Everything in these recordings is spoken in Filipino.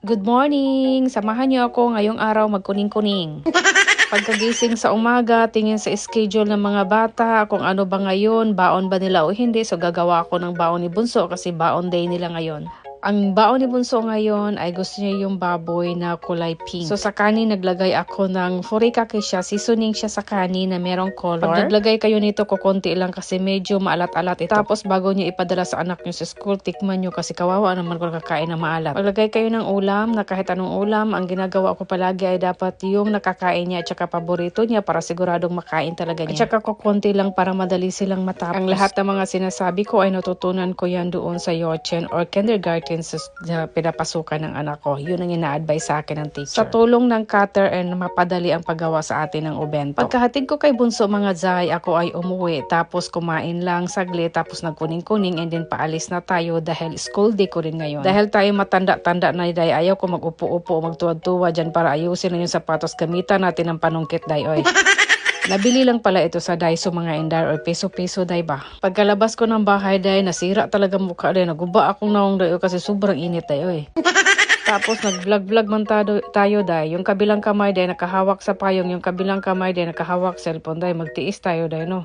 Good morning! Samahan niyo ako ngayong araw magkuning-kuning. Pagkagising sa umaga, tingin sa schedule ng mga bata, kung ano ba ngayon, baon ba nila o hindi. So gagawa ako ng baon ni Bunso kasi baon day nila ngayon. Ang baon ni Bunso ngayon ay gusto niya yung baboy na kulay pink. So sa kanin naglagay ako ng furikake siya, seasoning siya sa kanin na merong color. Pag naglagay kayo nito, kukunti lang kasi medyo maalat-alat ito. Tapos bago niyo ipadala sa anak niyo sa school, tikman niyo kasi kawawa naman kung kakain na maalat. Paglagay kayo ng ulam, na kahit anong ulam, ang ginagawa ko palagi ay dapat yung nakakain niya at saka paborito niya para siguradong makain talaga niya. At saka kukunti lang para madali silang matapos. Ang lahat ng mga sinasabi ko ay natutunan ko yan doon sa Yochen or kindergarten sa pinapasukan ng anak ko. Yun ang ina-advise sa akin ng teacher. Sa tulong ng cutter and mapadali ang paggawa sa atin ng ubento. Pagkahatid ko kay Bunso mga Zay, ako ay umuwi tapos kumain lang saglit tapos nagkuning-kuning and then paalis na tayo dahil school day ko rin ngayon. Dahil tayo matanda-tanda na Day, ayaw ko mag-upo-upo o magtuwad-tuwa dyan para ayusin na yung sapatos. Gamitan natin ng panungkit Day, oy. Nabili lang pala ito sa Daiso mga indar or peso-peso Day ba. Pagkalabas ko ng bahay Day, nasira talaga mukha Day. Naguba akong naong Day kasi sobrang init Day oy. Tapos nag-vlog-vlog man tayo Day. Yung kabilang kamay Day nakahawak sa payong, yung kabilang kamay Day nakahawak cellphone Day. Magtiis tayo Day no.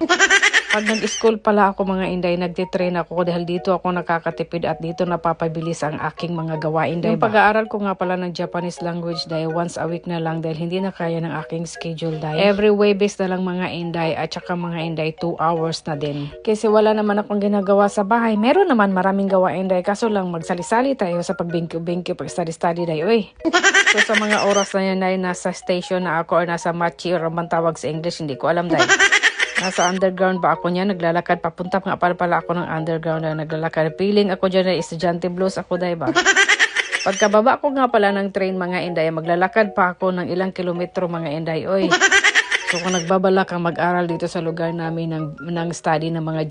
Pag nag-school pala ako mga inday, nagtitrain ako dahil dito ako nakakatipid at dito napapabilis ang aking mga gawain Day. Yung pag-aaral ko nga pala ng Japanese language Day, once a week na lang dahil hindi na kaya ng aking schedule Day. Every Webes na lang mga inday at saka mga inday 2 hours na din. Kasi wala naman akong ginagawa sa bahay. Meron naman maraming gawain Day, kaso lang magsali-sali tayo sa pagbingkyo-bingkyo, pag-study-study Day. Uy. So sa mga oras na yan ay nasa station na ako or nasa machi or man tawag sa English, hindi ko alam Day. Nasa underground ba ako niya, naglalakad, papunta nga pala ako ng underground na naglalakad. Feeling ako dyan na estudyante blues ako Day ba. Pagkababa ko nga pala ng train mga inday, maglalakad pa ako ng ilang kilometro mga inday, oy. So kung nagbabalak kang mag-aral dito sa lugar namin ng study ng mga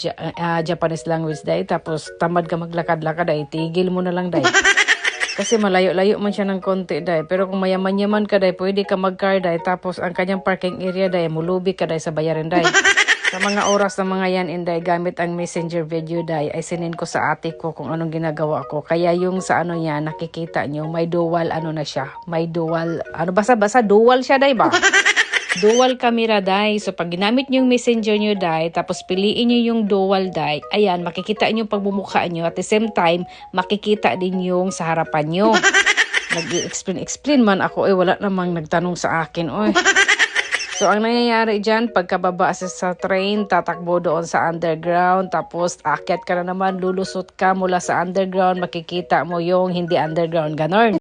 Japanese language Day, tapos tamad ka maglakad-lakad ay tigil mo na lang Day. Kasi malayo-layo man siya ng konti Day. Pero kung mayaman-yaman ka Day, pwede ka mag-car Day. Tapos ang kanyang parking area Day, mulubi ka Day sa bayarin Day. Sa mga oras na mga yan inday, gamit ang messenger video Day, ay sinin ko sa ate ko kung anong ginagawa ko. Kaya yung sa ano niya, nakikita nyo, may dual ano na siya. May dual, ano basta dual siya Day ba? Dual camera Day. So pag ginamit nyo yung messenger nyo Day, tapos piliin nyo yung dual Day, ayan, makikita nyo yung pagbumukha nyo. At the same time, makikita din yung sa harapan nyo. Nag-explain man ako, wala namang nagtanong sa akin, oy. So, ang nangyayari dyan, pagkababa sa train, tatakbo doon sa underground, tapos akyat ka na naman, lulusot ka mula sa underground, makikita mo yung hindi underground, ganon.